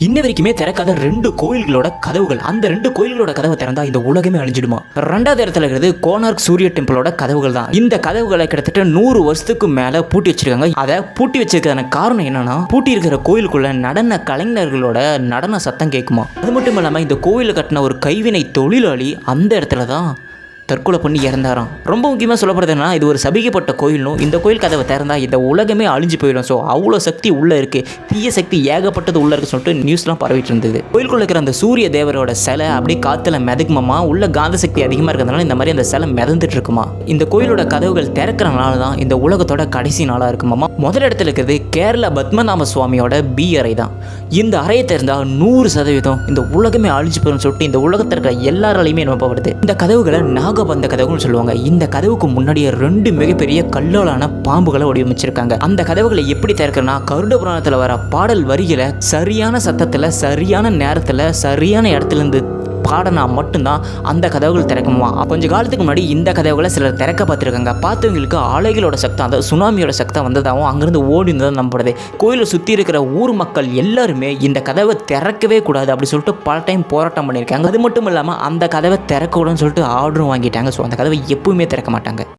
இன்ன வரைக்குமே திறக்காத 2 கோயில்களோட கதவுகள். அந்த 2 கோயில்களோட கதவை திறந்தா இந்த உலகமே அழிஞ்சிடுமா? 2வது இடத்துல இருக்கிறது கோனார்க் சூரிய டெம்பிளோட கதவுகள் தான். இந்த கதவுகளை கிட்டத்தட்ட 100 வருஷத்துக்கு மேல பூட்டி வச்சிருக்காங்க. அதை பூட்டி வச்சிருக்கான காரணம் என்னன்னா, பூட்டி இருக்கிற கோயிலுக்குள்ள நடன கலைஞர்களோட நடன சத்தம் கேட்குமா. அது மட்டும் இல்லாம இந்த கோயிலை கட்டின ஒரு கைவினை தொழிலாளி அந்த இடத்துல தான் தற்கொலை பண்ணி இறந்தாராம். ரொம்ப முக்கியமாக சொல்லப்படுறதுன்னா, இது ஒரு சபிக்கப்பட்ட கோயிலும், இந்த கோயில் கதவை திறந்தா இந்த உலகமே அழிஞ்சு போயிடும். ஸோ அவ்வளோ சக்தி உள்ளே இருக்குது, தீய சக்தி ஏகப்பட்டது உள்ளே இருக்குன்னு சொல்லிட்டு நியூஸ்லாம் பரவிட்டு இருந்தது. கோயிலுக்குள்ள இருக்கிற அந்த சூரிய தேவரோட சிலை அப்படியே காற்றுல மிதக்குமா, உள்ள காந்த சக்தி அதிகமாக இருக்கிறதுனால இந்த மாதிரி அந்த சிலை மிதந்துட்டு இருக்குமா. இந்த கோயிலோட கதவுகள் திறக்கிறனால தான் இந்த உலகத்தோட கடைசி நாளாக இருக்குமாமா. முதல் இடத்துல இருக்கிறது கேரள பத்மநாப சுவாமியோட பி அறை தான். இந்த அறையை திறந்தால் 100% இந்த உலகமே அழிஞ்சு போயிடும் சொல்லிட்டு இந்த உலகத்தில் இருக்கிற எல்லாராலையுமே நம்பப்படுது. இந்த கதவுகளை நாகபந்த கதவுன்னு சொல்லுவாங்க. இந்த கதவுக்கு முன்னாடியே 2 மிகப்பெரிய கல்லாலான பாம்புகளை வடிவமைச்சிருக்காங்க. அந்த கதவுகளை எப்படி திறக்கிறனா, கருட புராணத்தில் வர பாடல் வரிகளை சரியான சத்தத்தில் சரியான நேரத்தில் சரியான இடத்துல இருந்து பாடனா மட்டும்தான் அந்த கதவுகள் திறக்குமா. கொஞ்ச காலத்துக்கு முன்னாடி இந்த கதவுகளை சிலர் திறக்க பார்த்துருக்காங்க. பார்த்தவங்களுக்கு அலைகளோட சக்தம், அந்த சுனாமியோட சக்தம் வந்ததாகவும் அங்கிருந்து ஓடி இருந்ததாக நம்பப்படுது. கோயிலை சுற்றி இருக்கிற ஊர் மக்கள் எல்லாருமே இந்த கதவை திறக்கவே கூடாது அப்படி சொல்லிட்டு பல டைம் போராட்டம் பண்ணியிருக்காங்க. அது மட்டும் இல்லாமல் அந்த கதவை திறக்க கூடாதுன்னு சொல்லிட்டு ஆர்டரும் வாங்கிட்டாங்க. ஸோ அந்த கதவை எப்பவுமே திறக்க மாட்டாங்க.